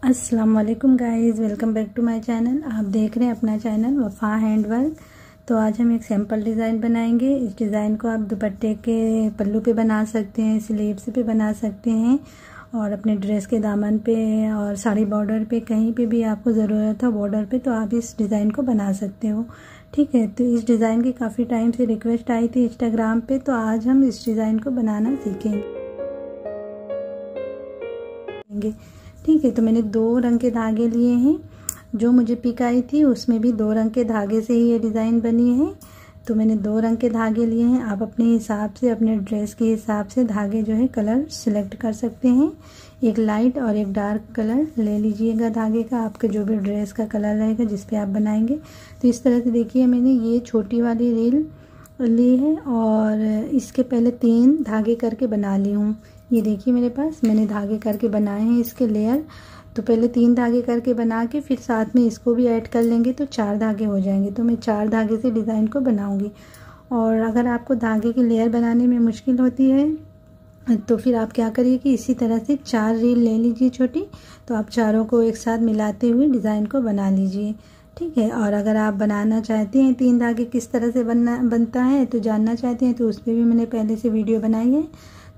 अस्सलाम वालेकुम guys, welcome back to my channel. आप देख रहे हैं अपना चैनल वफ़ा हैंडवर्क। तो आज हम एक सैम्पल डिज़ाइन बनाएंगे। इस डिज़ाइन को आप दुपट्टे के पल्लू पे बना सकते हैं, स्लीव्स पे बना सकते हैं और अपने ड्रेस के दामन पे और साड़ी बॉर्डर पे, कहीं पे भी आपको ज़रूरत हो बॉर्डर पे, तो आप इस डिज़ाइन को बना सकते हो। ठीक है, तो इस डिज़ाइन की काफ़ी टाइम से रिक्वेस्ट आई थी इंस्टाग्राम पे, तो आज हम इस डिज़ाइन को बनाना सीखेंगे। ठीक है, तो मैंने 2 रंग के धागे लिए हैं। जो मुझे पिक आई थी उसमें भी 2 रंग के धागे से ही ये डिज़ाइन बनी है। तो मैंने 2 रंग के धागे लिए हैं। आप अपने हिसाब से, अपने ड्रेस के हिसाब से धागे जो है कलर सिलेक्ट कर सकते हैं। एक लाइट और एक डार्क कलर ले लीजिएगा धागे का, आपके जो भी ड्रेस का कलर रहेगा जिस पे आप बनाएंगे। तो इस तरह से देखिए, मैंने ये छोटी वाली रील ली है और इसके पहले 3 धागे करके बना ली हूँ। ये देखिए मेरे पास मैंने धागे करके बनाए हैं इसके लेयर। तो पहले 3 धागे करके बना के फिर साथ में इसको भी ऐड कर लेंगे तो 4 धागे हो जाएंगे। तो मैं 4 धागे से डिज़ाइन को बनाऊंगी। और अगर आपको धागे की लेयर बनाने में मुश्किल होती है तो फिर आप क्या करिए कि इसी तरह से 4 रील ले लीजिए छोटी। तो आप चारों को एक साथ मिलाते हुए डिज़ाइन को बना लीजिए। ठीक है, और अगर आप बनाना चाहते हैं 3 धागे किस तरह से बनता है तो जानना चाहते हैं तो उस पर भी मैंने पहले से वीडियो बनाई है।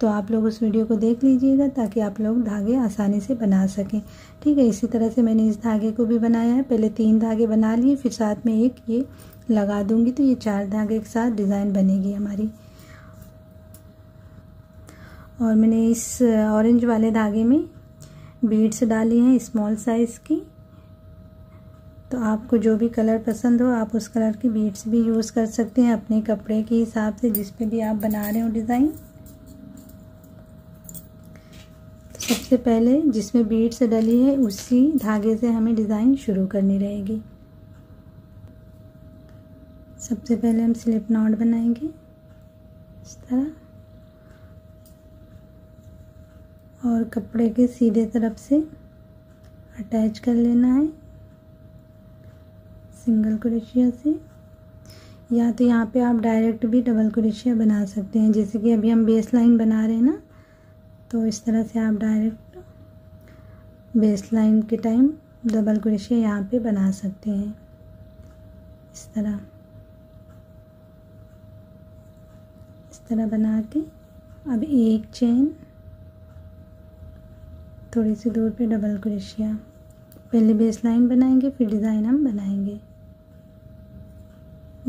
तो आप लोग उस वीडियो को देख लीजिएगा ताकि आप लोग धागे आसानी से बना सकें। ठीक है, इसी तरह से मैंने इस धागे को भी बनाया है। पहले 3 धागे बना लिए, फिर साथ में एक ये लगा दूंगी तो ये 4 धागे के साथ डिज़ाइन बनेगी हमारी। और मैंने इस ऑरेंज वाले धागे में बीड्स डाली हैं स्मॉल साइज़ की। तो आपको जो भी कलर पसंद हो आप उस कलर की बीड्स भी यूज़ कर सकते हैं अपने कपड़े के हिसाब से, जिस पे भी आप बना रहे हो डिज़ाइन। सबसे पहले जिसमें बीड्स डली है उसी धागे से हमें डिज़ाइन शुरू करनी रहेगी। सबसे पहले हम स्लिप नॉट बनाएंगे इस तरह, और कपड़े के सीधे तरफ से अटैच कर लेना है सिंगल क्रोशिया से। या तो यहाँ पे आप डायरेक्ट भी डबल क्रोशिया बना सकते हैं, जैसे कि अभी हम बेस लाइन बना रहे हैं ना, तो इस तरह से आप डायरेक्ट बेस लाइन के टाइम डबल क्रोशिया यहाँ पे बना सकते हैं इस तरह बना के। अब एक चेन थोड़ी सी दूर पे डबल क्रोशिया, पहले बेस लाइन बनाएंगे फिर डिज़ाइन हम बनाएंगे।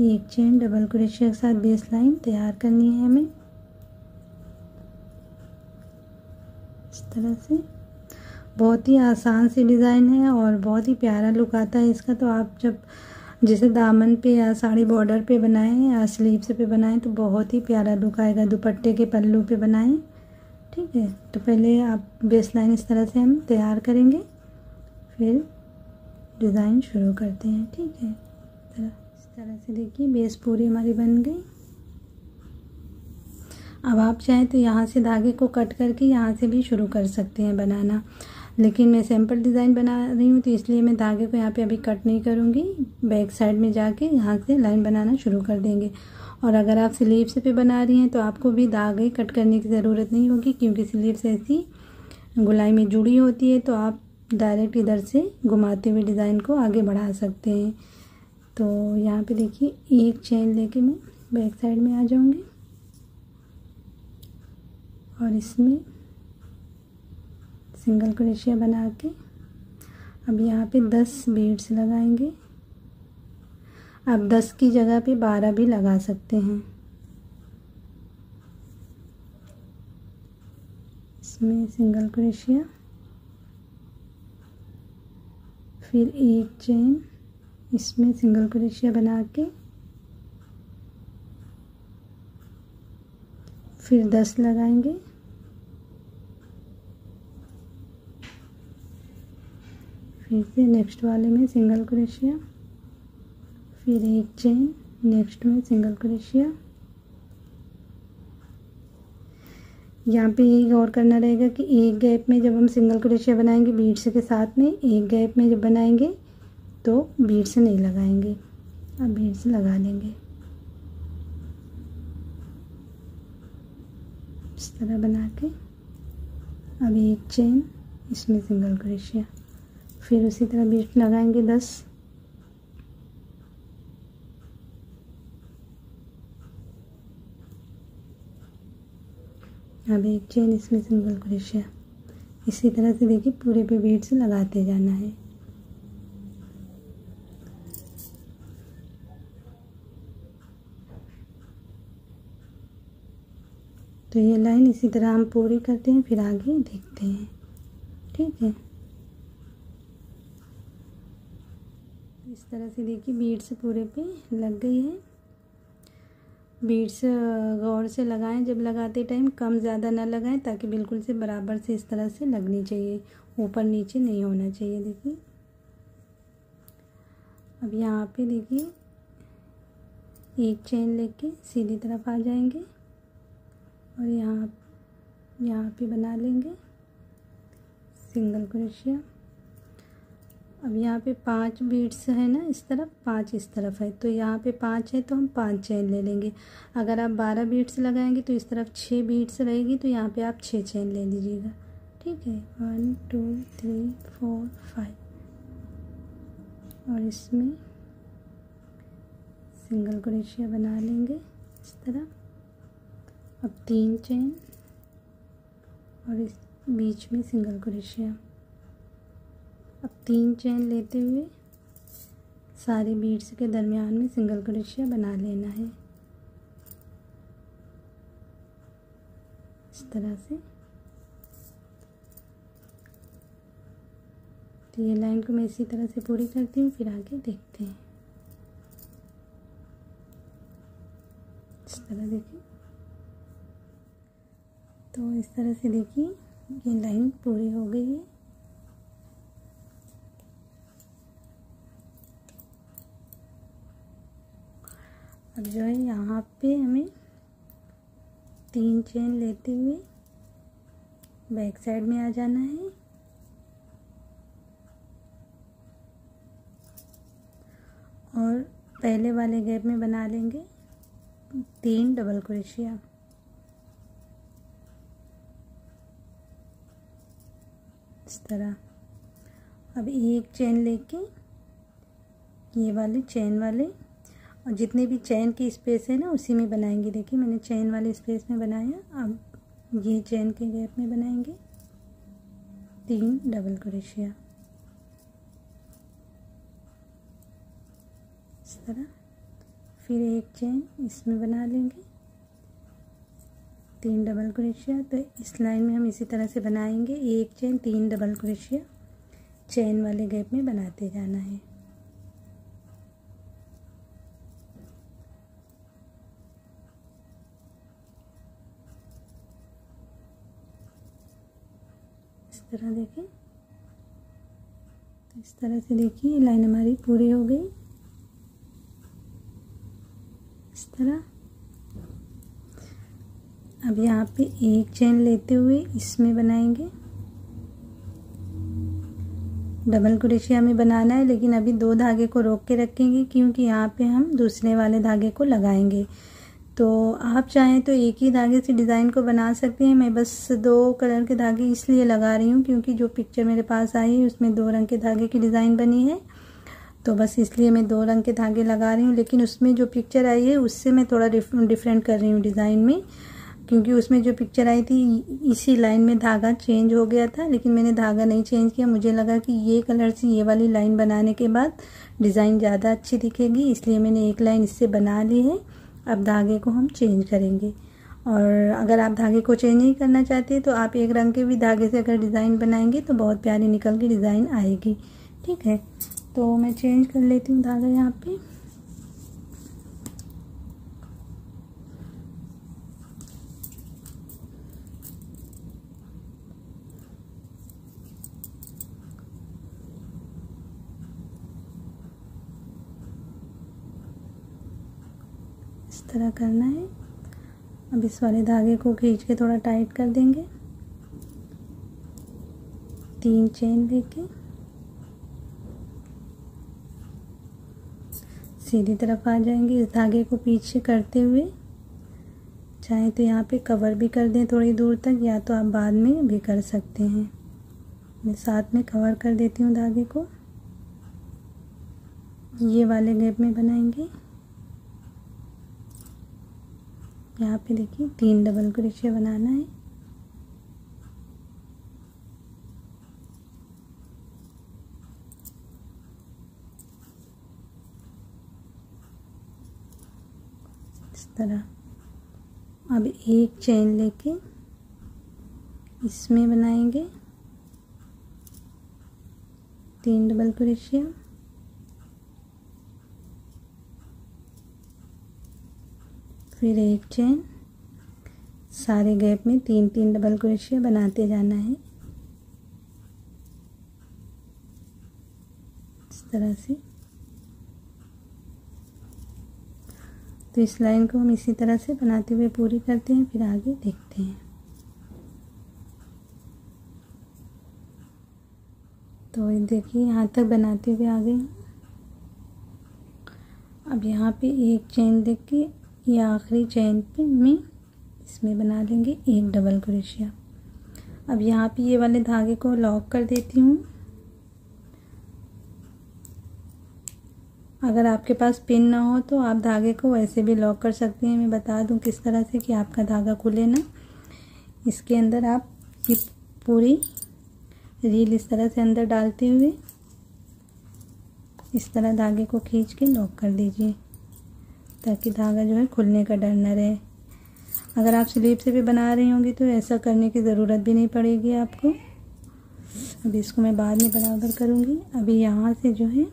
एक चेन डबल क्रोशिया के साथ बेस लाइन तैयार करनी है हमें इस तरह से। बहुत ही आसान सी डिज़ाइन है और बहुत ही प्यारा लुक आता है इसका। तो आप जब जैसे दामन पे या साड़ी बॉर्डर पे बनाएं या स्लीव्स पे बनाएं तो बहुत ही प्यारा लुक आएगा। दुपट्टे के पल्लू पे बनाएं। ठीक है, तो पहले आप बेस लाइन इस तरह से हम तैयार करेंगे, फिर डिज़ाइन शुरू करते हैं। ठीक है, इस तरह से देखिए बेस पूरी हमारी बन गई। अब आप चाहें तो यहाँ से धागे को कट करके यहाँ से भी शुरू कर सकते हैं बनाना, लेकिन मैं सैम्पल डिज़ाइन बना रही हूँ तो इसलिए मैं धागे को यहाँ पे अभी कट नहीं करूँगी। बैक साइड में जाके यहाँ से लाइन बनाना शुरू कर देंगे। और अगर आप स्लीव्स पे बना रही हैं तो आपको भी धागे कट करने की ज़रूरत नहीं होगी, क्योंकि स्लीव्स ऐसी गोलाई में जुड़ी होती है। तो आप डायरेक्ट इधर से घुमाते हुए डिज़ाइन को आगे बढ़ा सकते हैं। तो यहाँ पे देखिए एक चेन लेके मैं बैक साइड में आ जाऊँगी और इसमें सिंगल क्रोशिया बना के अब यहाँ पे 10 बीड्स लगाएंगे। आप 10 की जगह पे 12 भी लगा सकते हैं। इसमें सिंगल क्रोशिया, फिर एक चेन, इसमें सिंगल क्रोशिया बना के फिर 10 लगाएंगे। फिर से नेक्स्ट वाले में सिंगल क्रोशिया, फिर एक चेन, नेक्स्ट में सिंगल क्रोशिया। यहाँ पे एक और करना रहेगा कि एक गैप में जब हम सिंगल क्रोशिया बनाएंगे बीड्स के साथ में, एक गैप में जब बनाएंगे तो बीड्स नहीं लगाएंगे, अब बीड्स लगा देंगे इस तरह बना के। अब एक चेन, इसमें सिंगल क्रोशिया, फिर उसी तरह बीट लगाएंगे 10। अब एक चेन इसमें सिंगल क्रोशिया। इसी तरह से देखिए पूरे पे बीट्स लगाते जाना है। तो ये लाइन इसी तरह हम पूरी करते हैं, फिर आगे देखते हैं। ठीक है, इस तरह से देखिए बीड्स पूरे पे लग गई है। बीड्स गौर से लगाएं, जब लगाते टाइम कम ज़्यादा ना लगाएं, ताकि बिल्कुल से बराबर से इस तरह से लगनी चाहिए, ऊपर नीचे नहीं होना चाहिए। देखिए अब यहाँ पे देखिए एक चेन लेके सीधी तरफ आ जाएंगे और यहाँ पे बना लेंगे सिंगल क्रोशिया। अब यहाँ पे 5 बीड्स है ना, इस तरफ 5 इस तरफ है, तो यहाँ पे 5 है तो हम 5 चेन ले लेंगे। अगर आप 12 बीड्स लगाएंगे तो इस तरफ 6 बीड्स रहेगी, तो यहाँ पे आप 6 चेन ले लीजिएगा। ठीक है, 1 2 3 4 5 और इसमें सिंगल क्रोशिया बना लेंगे इस तरह। अब 3 चेन और इस बीच में सिंगल क्रोशिया। अब 3 चेन लेते हुए सारे बीड्स के दरमियान में सिंगल क्रोशिया बना लेना है इस तरह से। तो ये लाइन को मैं इसी तरह से पूरी करती हूँ, फिर आगे देखते हैं। इस तरह देखिए, तो इस तरह से देखिए ये लाइन पूरी हो गई है। अब जो है यहाँ पे हमें 3 चेन लेते हुए बैक साइड में आ जाना है और पहले वाले गैप में बना लेंगे 3 डबल क्रोशिया। इस तरह अब एक चेन लेके ये वाले चेन वाले और जितने भी चेन की स्पेस है ना उसी में बनाएंगे। देखिए मैंने चेन वाले स्पेस में बनाया, अब ये चेन के गैप में बनाएंगे 3 डबल क्रोशिया इस तरह। फिर एक चेन इसमें बना लेंगे 3 डबल क्रोशिया। तो इस लाइन में हम इसी तरह से बनाएंगे, एक चेन 3 डबल क्रोशिया चेन वाले गैप में बनाते जाना है। इस तरह देखें, तो इस तरह से देखिए लाइन हमारी पूरी हो गई इस तरह। अब यहाँ पे एक चेन लेते हुए इसमें बनाएंगे डबल क्रोशिया में बनाना है, लेकिन अभी 2 धागे को रोक के रखेंगे क्योंकि यहाँ पे हम दूसरे वाले धागे को लगाएंगे। तो आप चाहें तो एक ही धागे से डिज़ाइन को बना सकते हैं। मैं बस 2 कलर के धागे इसलिए लगा रही हूँ क्योंकि जो पिक्चर मेरे पास आई है उसमें 2 रंग के धागे की डिज़ाइन बनी है, तो बस इसलिए मैं 2 रंग के धागे लगा रही हूँ। लेकिन उसमें जो पिक्चर आई है उससे मैं थोड़ा डिफरेंट कर रही हूँ डिज़ाइन में, क्योंकि उसमें जो पिक्चर आई थी इसी लाइन में धागा चेंज हो गया था, लेकिन मैंने धागा नहीं चेंज किया। मुझे लगा कि ये कलर से ये वाली लाइन बनाने के बाद डिज़ाइन ज़्यादा अच्छी दिखेगी, इसलिए मैंने एक लाइन इससे बना ली है। अब धागे को हम चेंज करेंगे, और अगर आप धागे को चेंज नहीं करना चाहते तो आप एक रंग के भी धागे से अगर डिज़ाइन बनाएंगे तो बहुत प्यारी निकल के डिज़ाइन आएगी। ठीक है, तो मैं चेंज कर लेती हूँ धागा यहाँ पे। इस तरह करना है। अब इस वाले धागे को खींच के थोड़ा टाइट कर देंगे, 3 चेन लेके सीधी तरफ आ जाएंगे। इस धागे को पीछे करते हुए चाहे तो यहाँ पे कवर भी कर दें थोड़ी दूर तक, या तो आप बाद में भी कर सकते हैं। मैं साथ में कवर कर देती हूँ धागे को। ये वाले गैप में बनाएंगे। यहाँ पे देखिए 3 डबल क्रोशिया बनाना है। इस तरह। अब एक चेन लेके इसमें बनाएंगे 3 डबल क्रोशिया। फिर एक चेन, सारे गैप में 3-3 डबल क्रोशिया बनाते जाना है इस तरह से। तो इस लाइन को हम इसी तरह से बनाते हुए पूरी करते हैं, फिर आगे देखते हैं। तो देखिए यहाँ तक बनाते हुए आ गए। अब यहाँ पे एक चेन लेके ये आखिरी चेन पे में इसमें बना लेंगे 1 डबल क्रोशिया। अब यहाँ पे ये वाले धागे को लॉक कर देती हूँ। अगर आपके पास पिन ना हो तो आप धागे को वैसे भी लॉक कर सकते हैं। मैं बता दूं किस तरह से कि आपका धागा खुले ना। इसके अंदर आप ये पूरी रील इस तरह से अंदर डालते हुए इस तरह धागे को खींच के लॉक कर दीजिए, ताकि धागा जो है खुलने का डर न रहे। अगर आप स्लीप से भी बना रही होंगी तो ऐसा करने की ज़रूरत भी नहीं पड़ेगी आपको। अभी इसको मैं बाद में बराबर करूँगी। अभी यहाँ से जो है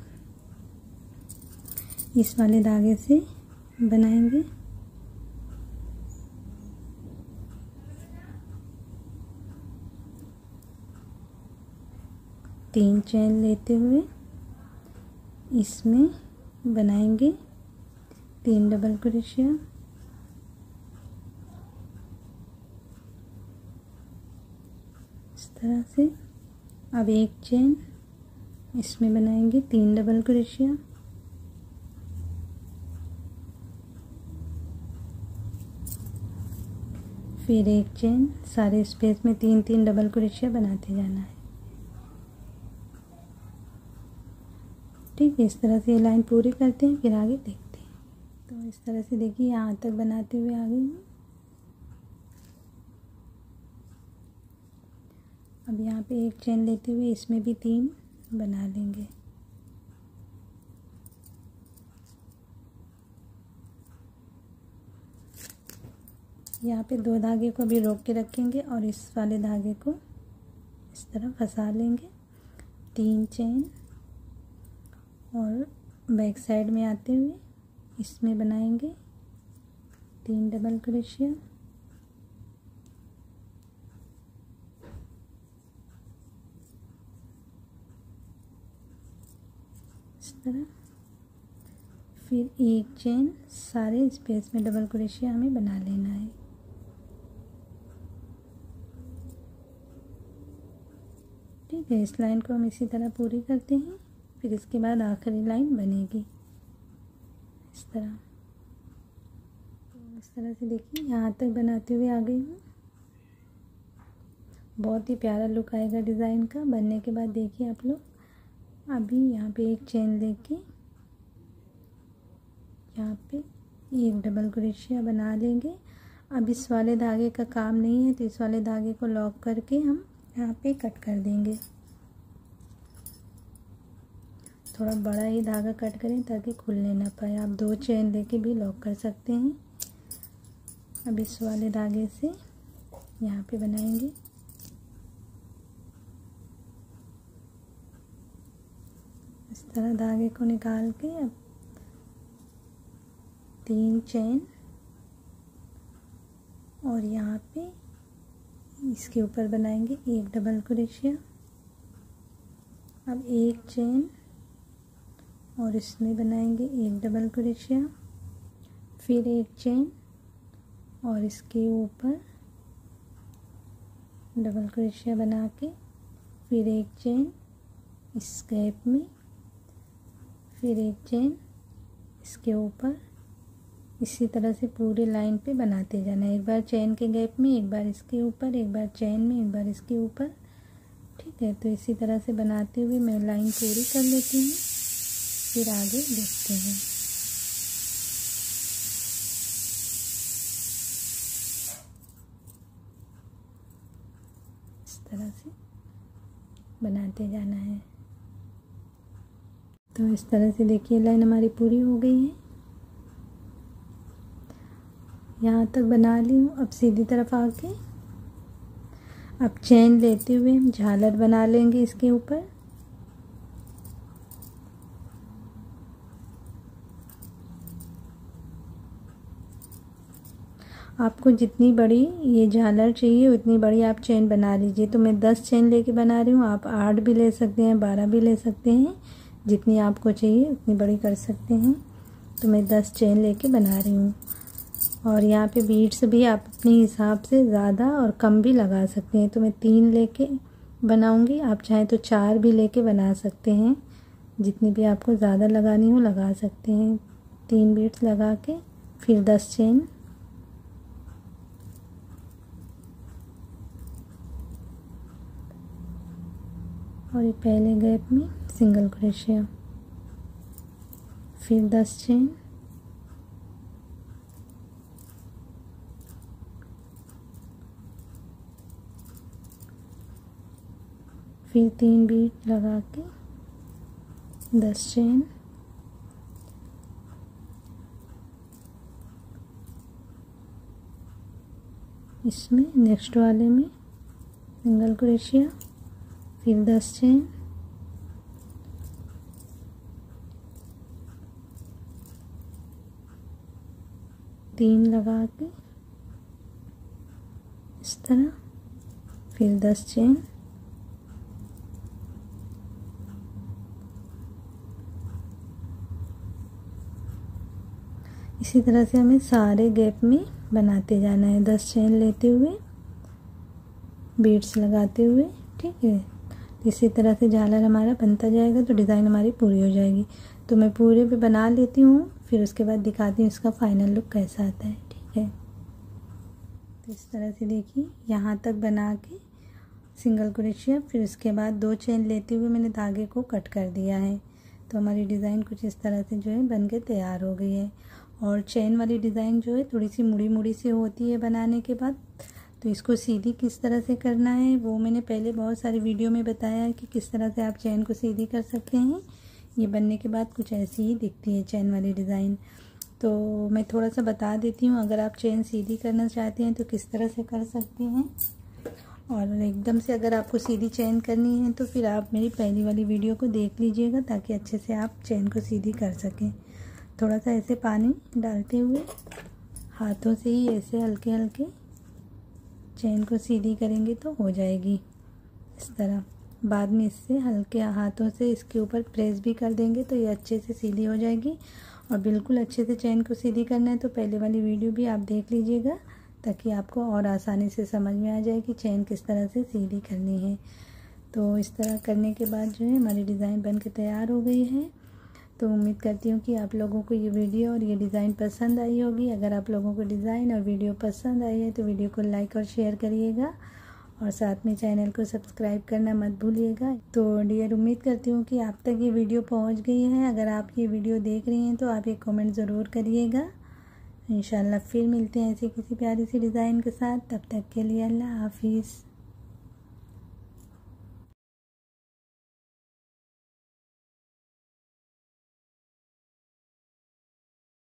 इस वाले धागे से बनाएंगे। तीन चेन लेते हुए इसमें बनाएंगे 3 डबल क्रोशिया। इस तरह से। अब एक चेन इसमें बनाएंगे 3 डबल क्रोशिया। फिर एक चेन, सारे स्पेस में 3-3 डबल क्रोशिया बनाते जाना है। ठीक है, इस तरह से ये लाइन पूरी करते हैं, फिर आगे देखते हैं। तो इस तरह से देखिए यहाँ तक बनाते हुए आ गई हूँ। अब यहाँ पे एक चेन लेते हुए इसमें भी 3 बना लेंगे। यहाँ पे 2 धागे को भी रोक के रखेंगे और इस वाले धागे को इस तरह फंसा लेंगे। 3 चेन और बैक साइड में आते हुए इसमें बनाएंगे 3 डबल क्रोशिया। इस तरह। फिर एक चेन, सारे स्पेस में डबल क्रोशिया हमें बना लेना है। ठीक है, इस लाइन को हम इसी तरह पूरी करते हैं, फिर इसके बाद आखिरी लाइन बनेगी इस तरह। तो इस तरह से देखिए यहाँ तक बनाते हुए आ गई हूँ। बहुत ही प्यारा लुक आएगा डिज़ाइन का बनने के बाद। देखिए आप लोग, अभी यहाँ पे एक चेन लेके यहाँ पे 1 डबल क्रोशिया बना लेंगे। अब इस वाले धागे का काम नहीं है, तो इस वाले धागे को लॉक करके हम यहाँ पे कट कर देंगे। थोड़ा बड़ा ही धागा कट करें ताकि खुलने ना पाए। आप 2 चेन लेके भी लॉक कर सकते हैं। अब इस वाले धागे से यहाँ पे बनाएंगे इस तरह। धागे को निकाल के अब 3 चेन और यहाँ पे इसके ऊपर बनाएंगे 1 डबल क्रोशिया। अब एक चेन और इसमें बनाएंगे 1 डबल क्रोशिया। फिर एक चेन और इसके ऊपर डबल क्रोशिया बना के फिर एक चेन इस गैप में, फिर एक चेन इसके ऊपर। इसी तरह से पूरी लाइन पे बनाते जाना है। एक बार चेन के गैप में, एक बार इसके ऊपर, एक बार चेन में, एक बार इसके ऊपर। ठीक है। तो इसी तरह से बनाते हुए मैं लाइन पूरी कर लेती हूँ, फिर आगे देखते हैं। इस तरह से बनाते जाना है। तो इस तरह से देखिए लाइन हमारी पूरी हो गई है, यहाँ तक बना ली हूँ। अब सीधी तरफ आके अब चेन लेते हुए हम झालर बना लेंगे इसके ऊपर। आपको जितनी बड़ी ये झालर चाहिए उतनी बड़ी आप चेन बना लीजिए। तो मैं 10 चेन लेके बना रही हूँ, आप 8 भी ले सकते हैं, 12 भी ले सकते हैं, जितनी आपको चाहिए उतनी बड़ी कर सकते हैं। तो मैं 10 चेन लेके बना रही हूँ। और यहाँ पे बीड्स भी आप अपने हिसाब से ज़्यादा और कम भी लगा सकते हैं। तो मैं 3 लेके बनाऊँगी, आप चाहें तो 4 भी लेके बना सकते हैं, जितनी भी आपको ज़्यादा लगानी हो लगा सकते हैं। 3 बीड्स लगा के फिर 10 चेन। और ये पहले गैप में सिंगल क्रोशिया, फिर 10 चेन, फिर 3 बीट लगा के 10 चेन, इसमें नेक्स्ट वाले में सिंगल क्रोशिया, फिर 10 चेन, तीन लगा के इस तरह, फिर 10 चेन, इसी तरह से हमें सारे गैप में बनाते जाना है। 10 चेन लेते हुए बीड्स लगाते हुए, ठीक है। इसी तरह से झालर हमारा बनता जाएगा तो डिज़ाइन हमारी पूरी हो जाएगी। तो मैं पूरे पे बना लेती हूँ, फिर उसके बाद दिखाती हूँ इसका फाइनल लुक कैसा आता है, ठीक है। तो इस तरह से देखिए यहाँ तक बना के सिंगल क्रोशिया, फिर उसके बाद 2 चेन लेते हुए मैंने धागे को कट कर दिया है। तो हमारी डिज़ाइन कुछ इस तरह से जो है बन के तैयार हो गई है। और चेन वाली डिज़ाइन जो है थोड़ी सी मुड़ी मुड़ी सी होती है बनाने के बाद। तो इसको सीधी किस तरह से करना है वो मैंने पहले बहुत सारी वीडियो में बताया है कि किस तरह से आप चेन को सीधी कर सकते हैं। ये बनने के बाद कुछ ऐसी ही दिखती है चेन वाली डिज़ाइन। तो मैं थोड़ा सा बता देती हूँ, अगर आप चेन सीधी करना चाहते हैं तो किस तरह से कर सकते हैं। और एकदम से अगर आपको सीधी चेन करनी है तो फिर आप मेरी पहली वाली वीडियो को देख लीजिएगा, ताकि अच्छे से आप चेन को सीधी कर सकें। थोड़ा सा ऐसे पानी डालते हुए हाथों से ही ऐसे हल्के हल्के चेन को सीधी करेंगे तो हो जाएगी इस तरह। बाद में इससे हल्के हाथों से इसके ऊपर प्रेस भी कर देंगे तो ये अच्छे से सीधी हो जाएगी। और बिल्कुल अच्छे से चेन को सीधी करना है तो पहले वाली वीडियो भी आप देख लीजिएगा, ताकि आपको और आसानी से समझ में आ जाए कि चेन किस तरह से सीधी करनी है। तो इस तरह करने के बाद जो है हमारी डिज़ाइन बन के तैयार हो गई है। तो उम्मीद करती हूँ कि आप लोगों को ये वीडियो और ये डिज़ाइन पसंद आई होगी। अगर आप लोगों को डिज़ाइन और वीडियो पसंद आई है तो वीडियो को लाइक और शेयर करिएगा, और साथ में चैनल को सब्सक्राइब करना मत भूलिएगा। तो डियर, उम्मीद करती हूँ कि आप तक ये वीडियो पहुँच गई है। अगर आप ये वीडियो देख रही हैं तो आप एक कमेंट ज़रूर करिएगा। इंशाल्लाह फिर मिलते हैं ऐसी किसी प्यारी सी डिज़ाइन के साथ। तब तक के लिए अल्लाह हाफिज़।